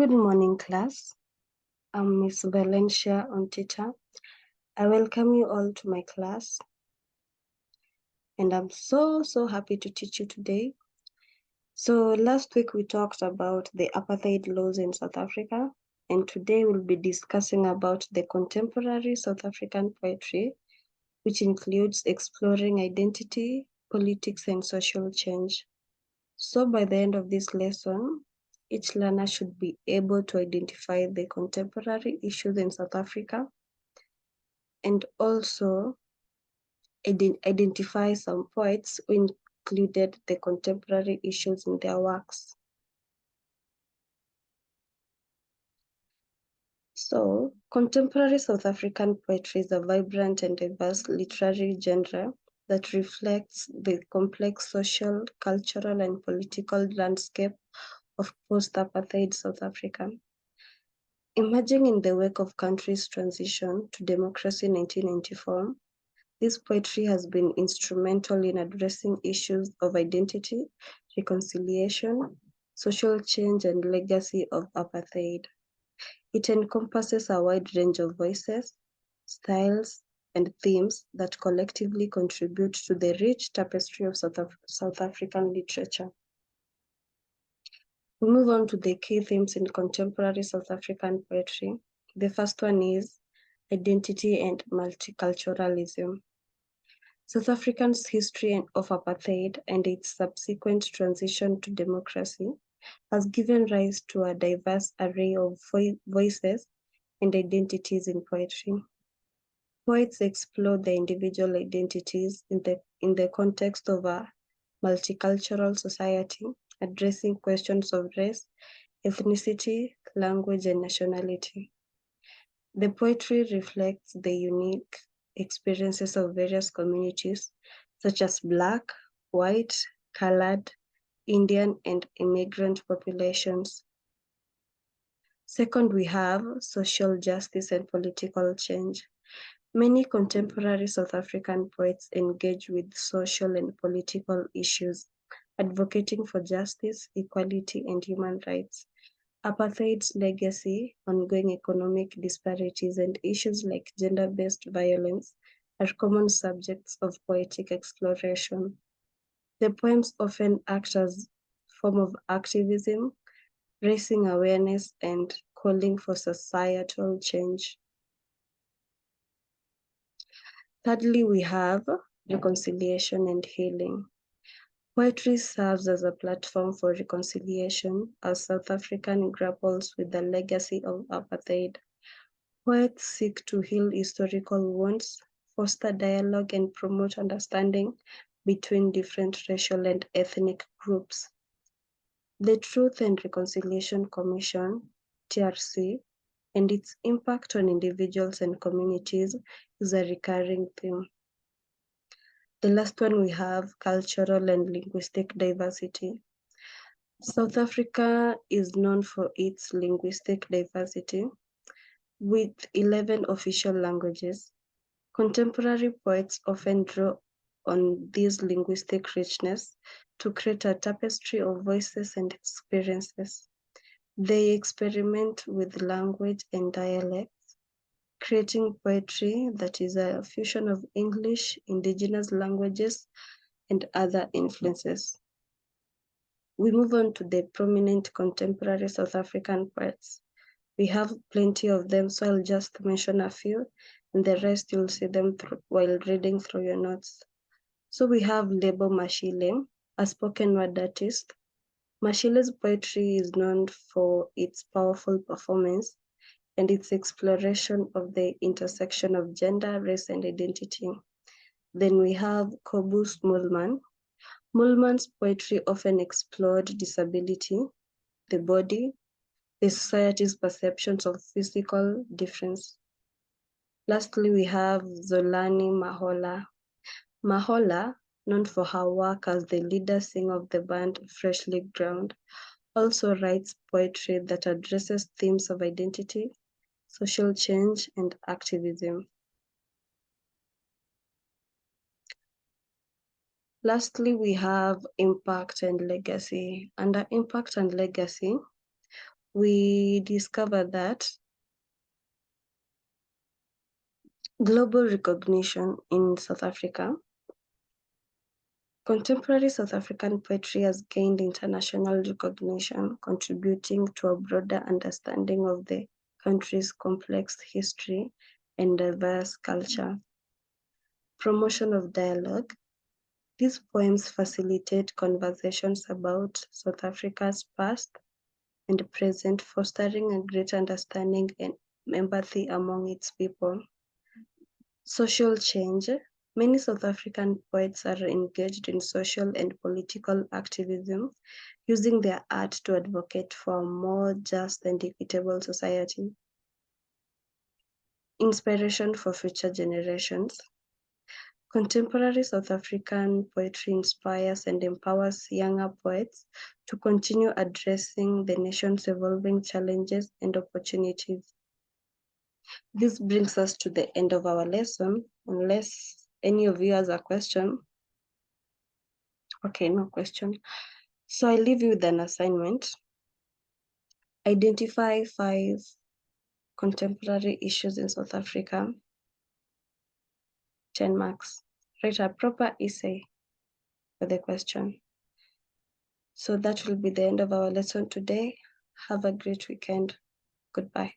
Good morning, class. I'm Miss Valencia Ontita. I welcome you all to my class, and I'm so happy to teach you today. So last week we talked about the apartheid laws in South Africa, and today we'll be discussing about the contemporary South African poetry, which includes exploring identity, politics, and social change. So by the end of this lesson, each learner should be able to identify the contemporary issues in South Africa and also identify some poets who included the contemporary issues in their works. So, contemporary South African poetry is a vibrant and diverse literary genre that reflects the complex social, cultural, and political landscape of post-apartheid South Africa. Emerging in the wake of country's transition to democracy in 1994, this poetry has been instrumental in addressing issues of identity, reconciliation, social change, and legacy of apartheid. It encompasses a wide range of voices, styles, and themes that collectively contribute to the rich tapestry of South African literature. We move on to the key themes in contemporary South African poetry. The first one is identity and multiculturalism. South Africa's history of apartheid and its subsequent transition to democracy has given rise to a diverse array of voices and identities in poetry. Poets explore their individual identities in the context of a multicultural society, addressing questions of race, ethnicity, language, and nationality. The poetry reflects the unique experiences of various communities, such as Black, white, colored, Indian, and immigrant populations. Second, we have social justice and political change. Many contemporary South African poets engage with social and political issues, advocating for justice, equality, and human rights. Apartheid's legacy, ongoing economic disparities, and issues like gender-based violence are common subjects of poetic exploration. The poems often act as a form of activism, raising awareness and calling for societal change. Thirdly, we have reconciliation and healing. Poetry serves as a platform for reconciliation as South African grapples with the legacy of apartheid. Poets seek to heal historical wounds, foster dialogue, and promote understanding between different racial and ethnic groups. The Truth and Reconciliation Commission, TRC, and its impact on individuals and communities is a recurring theme. The last one we have cultural and linguistic diversity. South Africa is known for its linguistic diversity, with 11 official languages. Contemporary poets often draw on this linguistic richness to create a tapestry of voices and experiences. They experiment with language and dialects, creating poetry that is a fusion of English, indigenous languages, and other influences. We move on to the prominent contemporary South African poets. We have plenty of them, so I'll just mention a few, and the rest you'll see them while reading through your notes. So we have Lebo Mashile, a spoken word artist. Mashile's poetry is known for its powerful performance and its exploration of the intersection of gender, race, and identity. Then we have Kobus Mulman. Mulman's poetry often explored disability, the body, the society's perceptions of physical difference. Lastly, we have Zolani Mahola. Mahola, known for her work as the leader singer of the band Freshly Ground, also writes poetry that addresses themes of identity, social change, and activism. Lastly, we have impact and legacy. Under impact and legacy, we discover that global recognition in South Africa. Contemporary South African poetry has gained international recognition, contributing to a broader understanding of the country's complex history and diverse culture. Promotion of dialogue. These poems facilitate conversations about South Africa's past and present, fostering a great understanding and empathy among its people. Social change. Many South African poets are engaged in social and political activism, using their art to advocate for a more just and equitable society. Inspiration for future generations. Contemporary South African poetry inspires and empowers younger poets to continue addressing the nation's evolving challenges and opportunities. This brings us to the end of our lesson, unless any of you has a question. Okay, no question. So I leave you with an assignment. Identify 5 contemporary issues in South Africa. 10 marks. Write a proper essay for the question. So that will be the end of our lesson today. Have a great weekend. Goodbye.